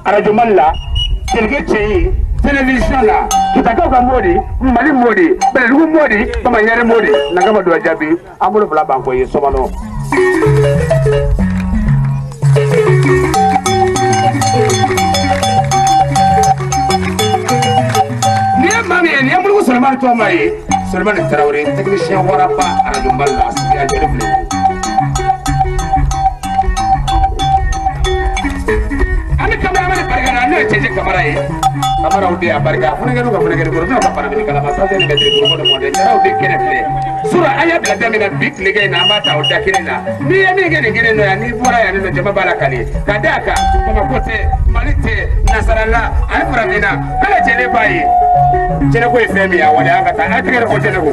Arajumalla, Tilgeti, television la, kitaka modi, mali modi, belu modi, kama yare modi, nagama dua jabi, amulu bla banko ye somano. Ni mami ni amulu Sulaiman to mai, Sulaiman Traoré, technicien warapa Arajumalla, siya jere Ani kamera mana pergana ne ceje kamera ye kamara ude abarika fune gelu ka fune gelu ko no ka para ni kala masa ni betri ko mo de jara ude kene kle sura aya bila damina big liga na mata uda kirina ni ya ni gene gene no ya ni bora ya no jama bala kali kadaka kama kote malite nasarala ay faramina kala jene bayi jene ko efemi ya wala anga ta atigere ko jene ko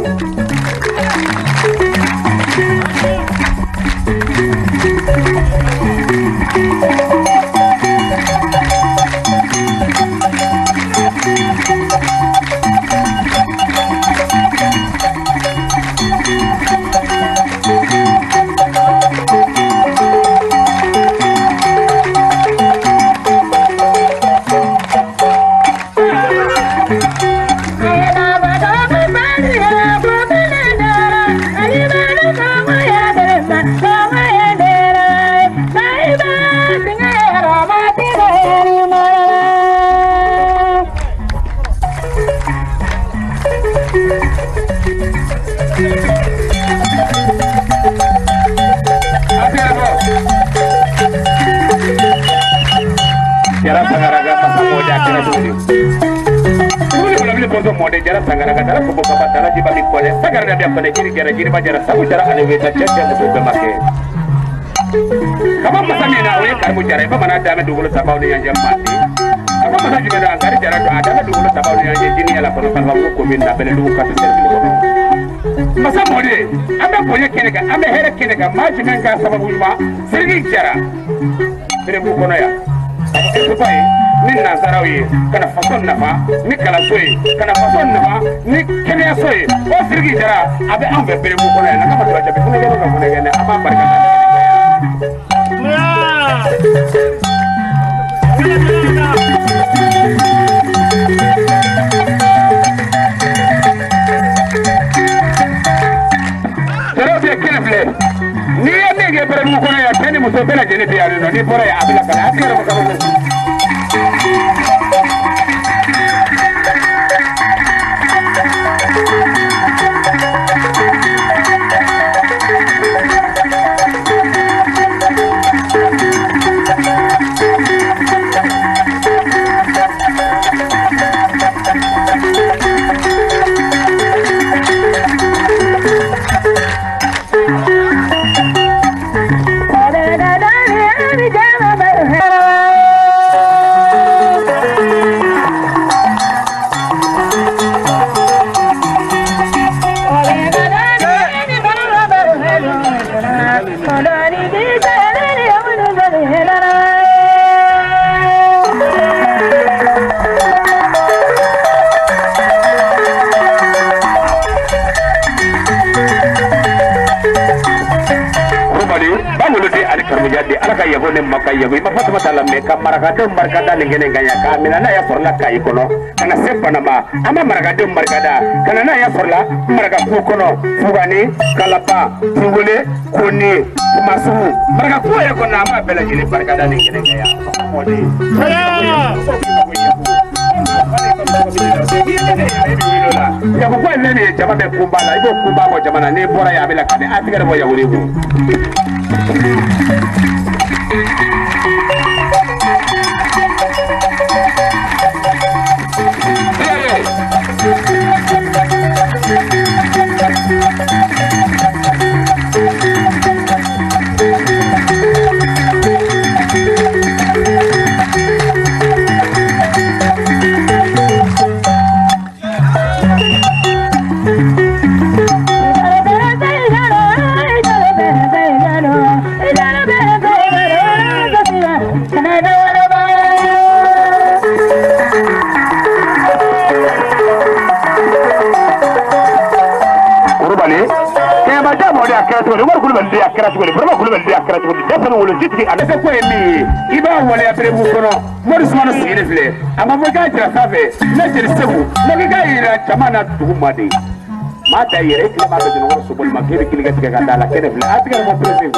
mode jara sangara kadara ko boka batala di bami kole sagara da ko ne jiri bajara sabu jara ane weta cece muso be make kama masami na we kar mu jara ba mana da me dugulo sabaw ni yanja mati kama masami be da ngari jara do ada me dugulo sabaw ni yanja jini ala ko fa ko min na bele du ka te ko masa mode ambe boye kenega ambe here kenega maji men ga sababu ma sirgi jara bere mu kono ya ko pai ni nazarawi kana fason nafa ni kala soyi kana fason nafa ni kenya soyi o sirgi jara abe ambe bere mu kono na kama to jabe fune gelo ka fune gene ama barka jara de kenefle ni ya nege bere mu kono ya tani muso bela jene biya no ni bora ya abila kala akira ko kama yabo ne makay yabo ma fatama talam ne ka maraka markada ngene ngaya ka minana ya forla kay kono kana sepana ma ama maraka markada kana na ya forla maraka ko kono fugani kalapa fugule koni masu maraka ko ya kono ama bela jini markada ngene ngaya modi ya ko kwa nene jama be kumbala ibo kumba mo jama na ne bora ya bela kane atigere bo ya wuri ko wala apre bu kono mori sumana sigine file ama mo ga jira safe na jiri sebu na ga ira chamana tuhumadi mata yere kila ma be no so bol ma gere kiliga tiga dala kene file atiga mo president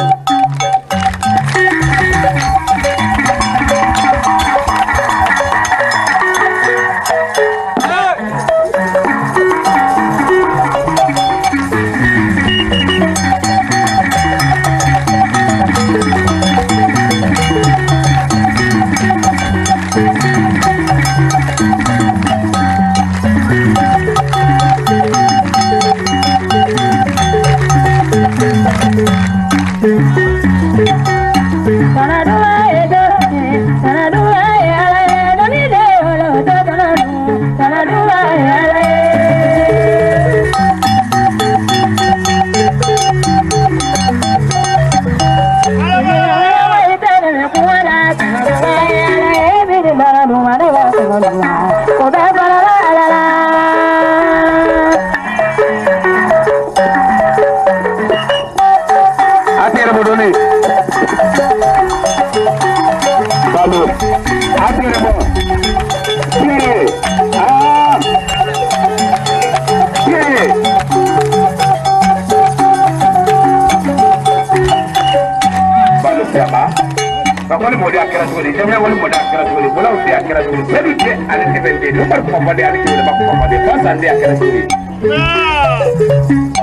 wali modi akira sori jamna wali modi akira sori bola uti akira sori sedu je ale tebende no bar ko modi ale tebende ba ko modi fa sande akira sori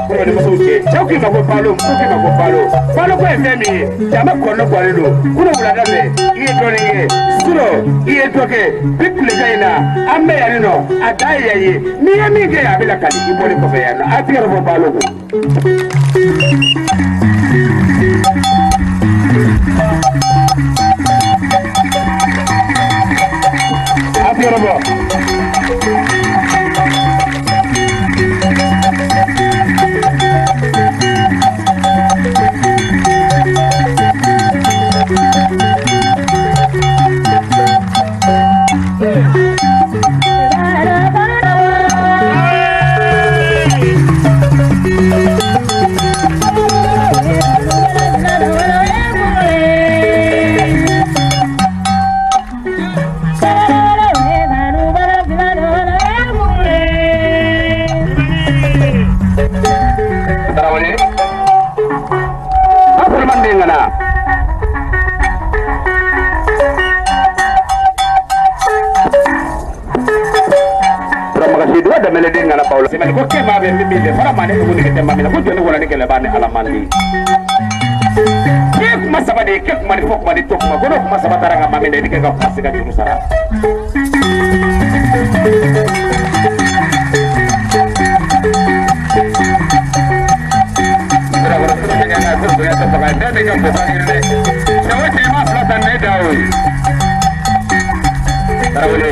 ko ni maso je chauki ma ko palo ko ma ko palo ko e femi jama ko no ko lo kuno bula dabe iye to ni suro iye to ke bikle gaina amme ya no adai yayi ni yemi ke ya bila kali iboli ko be ya no apiro ko palo ko Apiro ko ke ma be mi le fara mane ko ni ke ma mi ko joni wala ni ke le bane ala mandi ke kuma sabade ke kuma ni fo kuma ni to kuma ko kuma sabata ranga ma mi ne ke ka pasi ka juru sara dara wala ko ni ga ko ya ta ba da ga ko ba ni le se wo te ma flota ne da o dara wala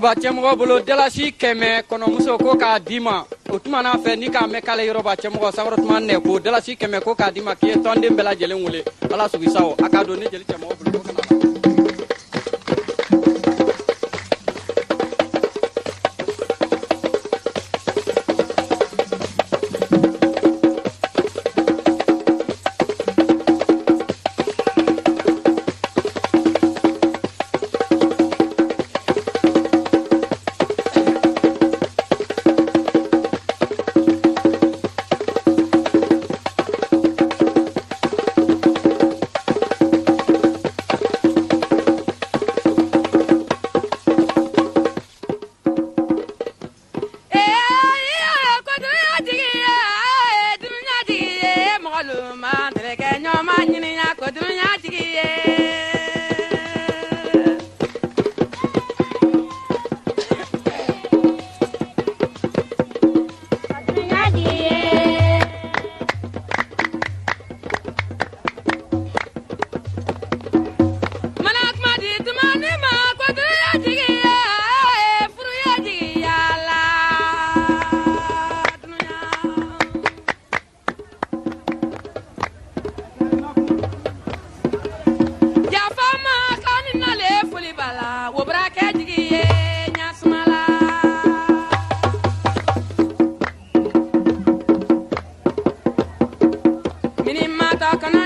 Yoruba cɛmɔgɔ bolo dalasi kɛmɛ kɔnɔmuso ko k'a d'i ma o tuma n'a fɛ ni k'a mɛn k'ale Yoruba cɛmɔgɔ sankɔrɔ tuma nɛ ko dalasi kɛmɛ ko k'a d'i ma k'i ye tɔnden bɛɛ lajɛlen wele ala sugi sawo a k'a don ne jeli cɛmɔgɔ bolo ko kana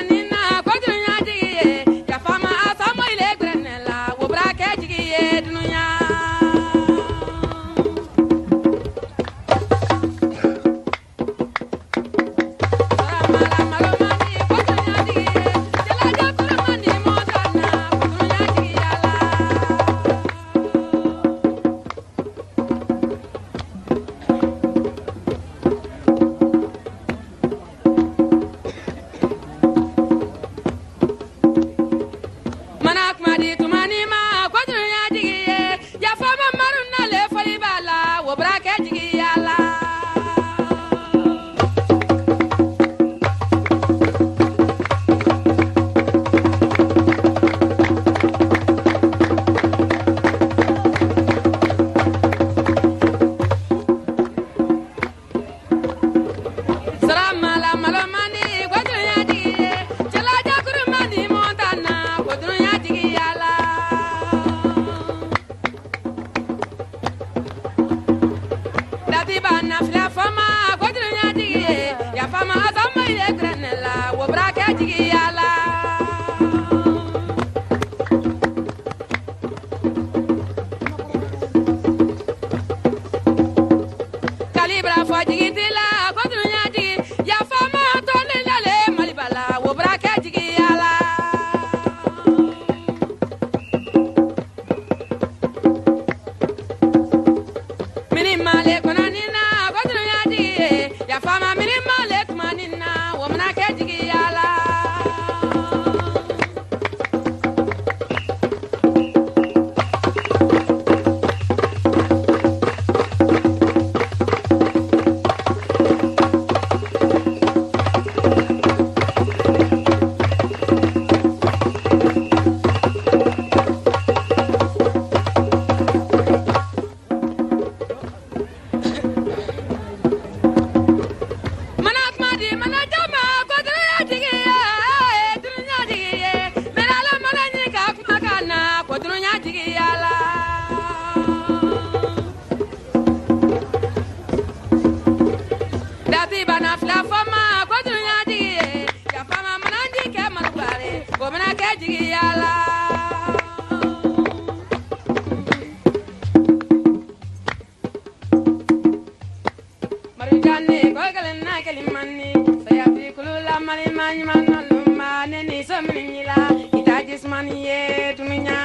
kelimani sayati kulula mali manymano lumba neni somnila ita jismani ye dunya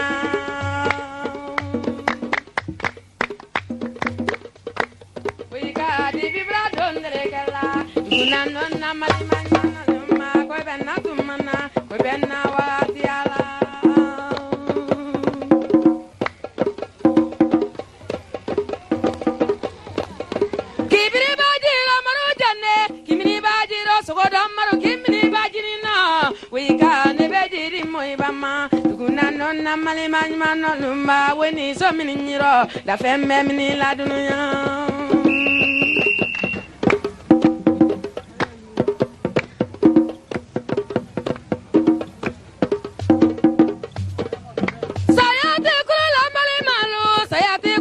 wika di vibra dondre kala gunano na mali manymano lumba ko benna tumana ko benna wati ala na mali manymano lumba weni so miniro da femme mini la dunya sayate kulula mali malu sayate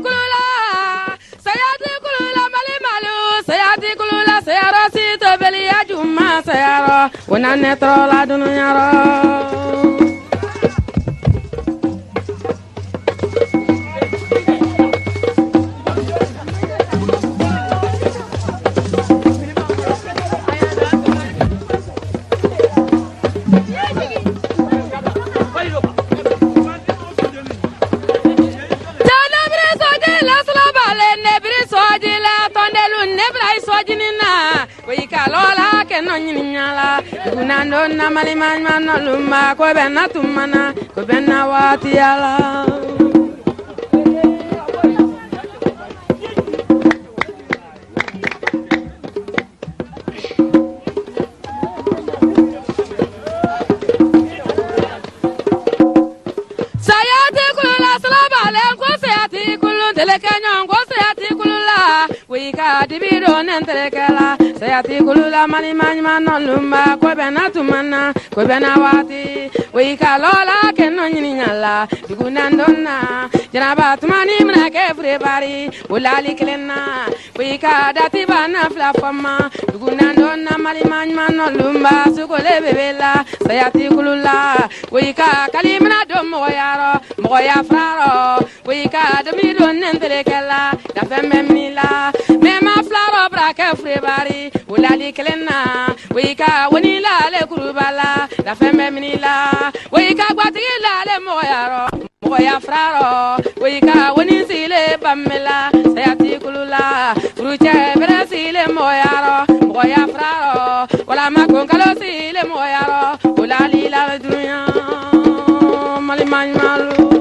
kulula mali malu sayate kulula sayaro sito beli ajuma sayaro wona netro la dunya ro Gunando na mali manymano lumba ko benna tumana ko benna wati ala sayati kulula salabale ko sayati kulun telekanyon ko sayati kulula wika dibido nentelekala sayati kulula mali manymano lumba ko benna tumana ko benna wati wika lola kenno nyininyala dugunandonna janaba tumani mna ke frebari ulali klenna wika dati bana flafama dugunandonna mali manymano lumba sukole bebela sayati kulula wika kalimna dom moyaro moya fraro wika demido nentelekala da femme mila mema flaro braka frebari ulali klenna wika wonila le kurubala da femme minila wika gwatila le moyaro moya fraro wika woni sile bamela sayati kulula fruche bresile moyaro moya fraro wala makonkalo sile moyaro ulali la dunya mali manymalo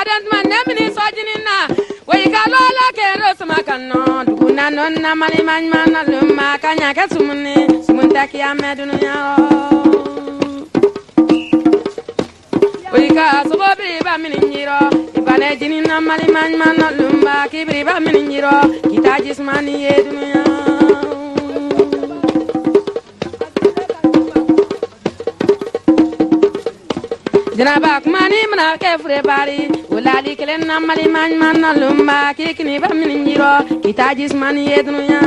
kadant man nemini sojinina way ka lola ke rosma kanno duguna non na mali man man lumma kanya ka sumni sumunta ki amedunu ya way ka sobobi ba miniro ibane jinina mali man man lumma kibri ba miniro kita jismani edunu ya Janaba kumani mana ke fure bari ulali kelen na mali man man lumba kikni ba miniro kita jismani ednuya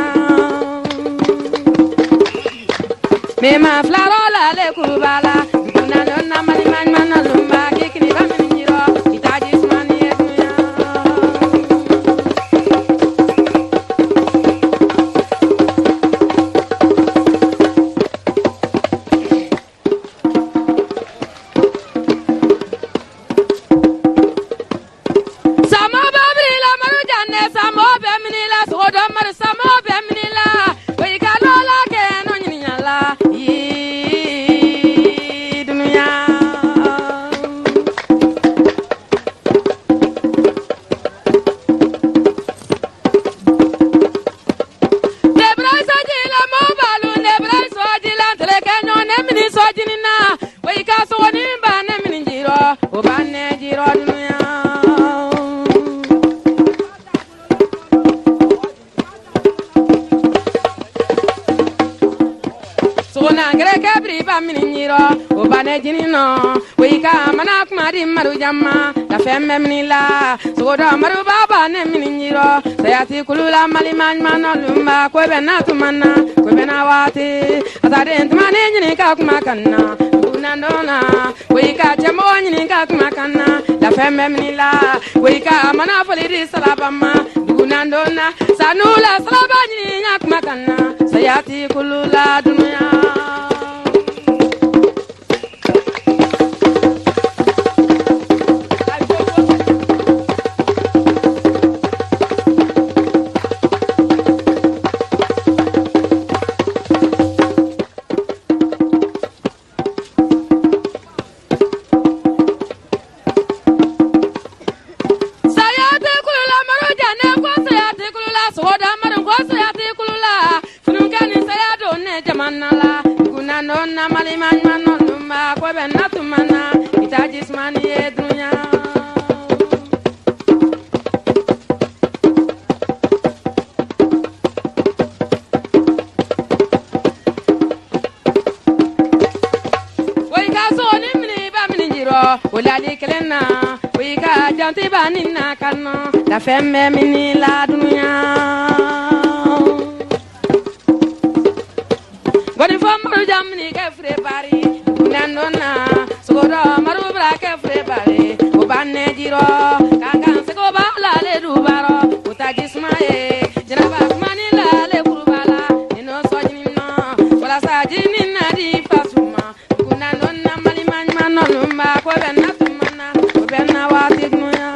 me ma flaro la le kubala kuna na mali man man lumba kikni ba miniro kita jismani ednuya la femme minila sodo maru baba ne miniro sayati kulula mali man man lumba ko benatu manna ko benawati azade entmane nyini ka kuma kanna unandona wika jamo nyini ka kuma kanna la femme minila wika mana folidi salabama unandona sanula salaba nyini nya kuma kanna sayati kulula dunya la femme mini la dunya godi fo maru jamni ke fre bari nandona sodo maru bra ke fre bari o banne jiro kangan se ko bala le dubaro utajismae janaba mani la le kurubala ino sojinina wala sajinina di pasuma kunandona mali man man lumba ko benna tumana ko benna wati dunya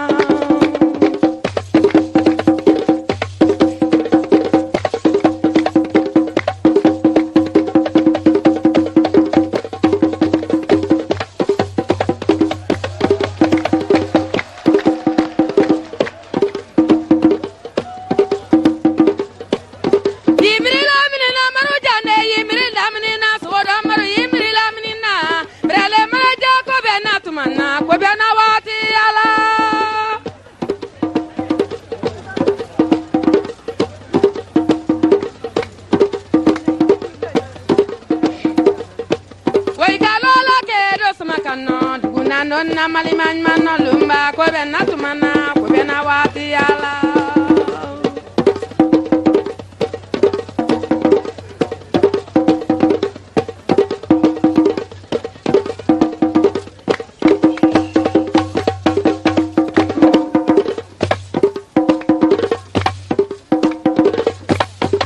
na mali man man lumba ko benna tumana ko bena wati ala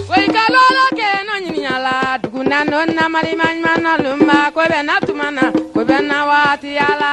way kalola ke no nyala duguna non na mali man man lumba ko bena tumana ko bena wati ala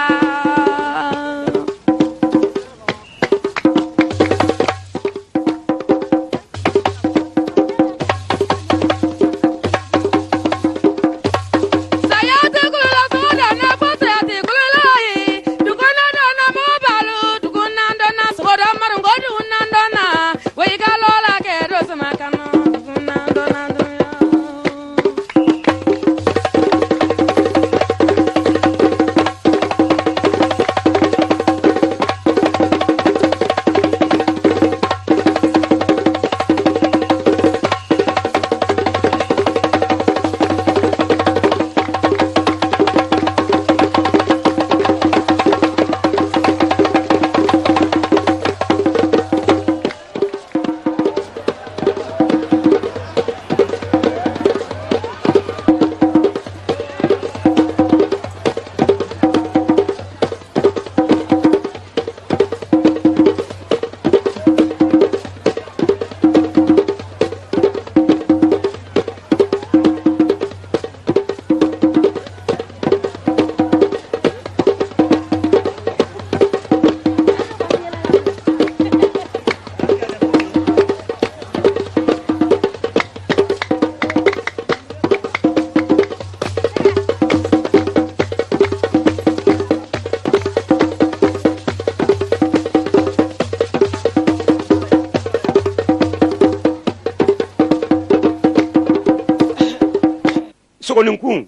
sogonin kun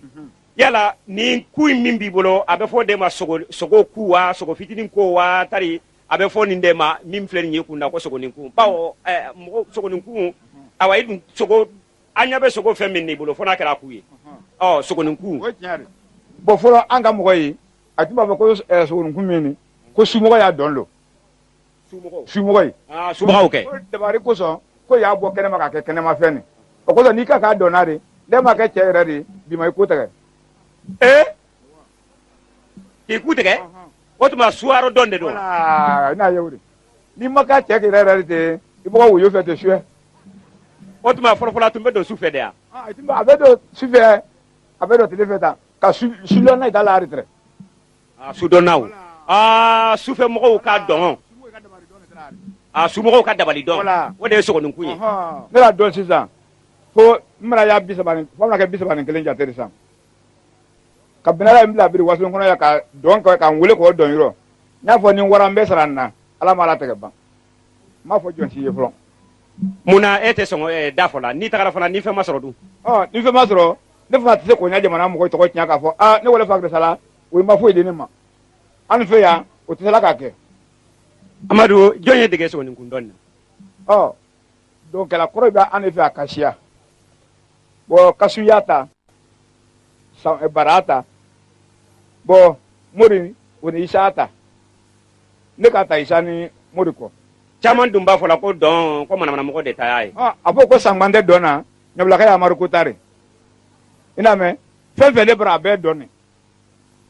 yala ni ku min b'i bolo a bɛ fɔ de ma sogo ku wa sogo fitinin ko wa tari a bɛ fɔ nin de ma min filɛ nin ye kun na ko sogonin kun bawo mɔgɔ sogonin kun awa i dun sogo an ɲɛ bɛ sogo fɛn min n'i bolo fo n'a kɛra ku ye sogonin kun bon fɔlɔ an ka mɔgɔ ye a tun b'a fɔ ko sogonin kun min ko sumɔgɔ y'a dɔn lo sumɔgɔ ye sumɔgɔw kɛ ko dabari kosɔn ko y'a bɔ kɛnɛma ka kɛ kɛnɛmafɛn de o kosɔn n'i ka k'a dɔnna de ne ma kɛ cɛ yɛrɛ de bi ma i ko tigɛ k'i ku tigɛ o tuma suwaro dɔn de don n'a ye o de n'i ma k'a cɛ yɛrɛ de ten i bɔ woyo fɛ ten suyɛ o tuma fɔlɔfɔlɔ tun bɛ don su fɛ de yan a bɛ don su fɛ a bɛ don tile fɛ tan ka su lɔnna i da la aritere su dɔnnaw sufɛ mɔgɔw ka dɔn sumɔgɔw ka dabali dɔn o de ye sogonin kun ye ne y'a dɔn sisan fo n bɛna y'a fo bɛna kɛ 31 jate de san ka bɛnɛla in bila biri wasolon kɔnɔ ya ka dɔn ka n wele k'o dɔn yɔrɔ n y'a fɔ ni wara n bɛ sara n na ala ma ala tigɛ ban n m'a fɔ jɔn si ye fɔlɔ munna e tɛ sɔn da fɔ la n'i tagara fana ni fɛn ma sɔrɔ dun ni fɛn ma sɔrɔ ne fana tɛ se k'o ɲɛ jamana mɔgɔw tɔgɔ tiɲɛ k'a fɔ ne wele fa sala o ye ma foyi di ne ma an fɛ yan o tɛ se la k'a kɛ amadu jɔn ye dege sogonin kun dɔn na donc kɛlɛ kɔrɔ bɛ an de fɛ a kasiya bon kasu y'a ta bara y'a ta bon mori o ni isa y'a ta ne k'a ta isa ni mori kɔ caman dun b'a fɔ la ko dɔn ko manamanamɔgɔ de ta y'a ye a fɔ ko sangban tɛ dɔn na ɲabilaka ye amadu ko tare i n'a mɛn fɛn fɛn de bara a bɛɛ dɔn ne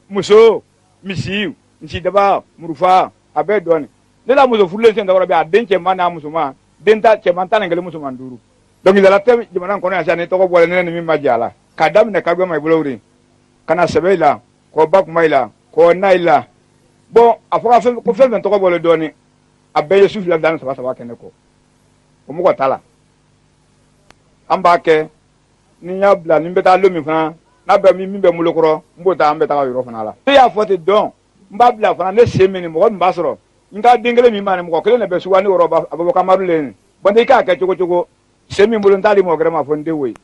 muso misi misidaba murufa a bɛɛ dɔn ne ne la muso furulen sen dɔrɔn bɛ a den cɛman n'a musoman den ta cɛman 11 musoman 5 dɔnkilidala tɛ jamana in kɔnɔ yan sisan ni tɔgɔ bɔra ne ni min ma jɛ a la k'a daminɛ ka ma i bolo wuri ka na sɛbɛ i la k'o ba kuma i la k'o na i la bon a fɔra ko fɛn fɛn tɔgɔ bɔlen dɔɔnin a bɛɛ ye su 2 dan 3 kɛ ne kɔ o mɔgɔ t'a la an b'a kɛ ni n y'a bila ni n bɛ taa lo min fana n'a bɛ min bɛ n bolo kɔrɔ n b'o ta an bɛ taga yɔrɔ fana la ne y'a fɔ ten dɔn n b'a bila fana ne sen min mɔgɔ min b'a sɔrɔ n ka den kelen min b'a ni mɔgɔ kelen de bɛ suga ne yɔrɔ a bɛ bɔ kamadu le bon i k'a kɛ cogo cogo sen min bolo n t'ale mɔgɔ wɛrɛ ma fɔ n den wo ye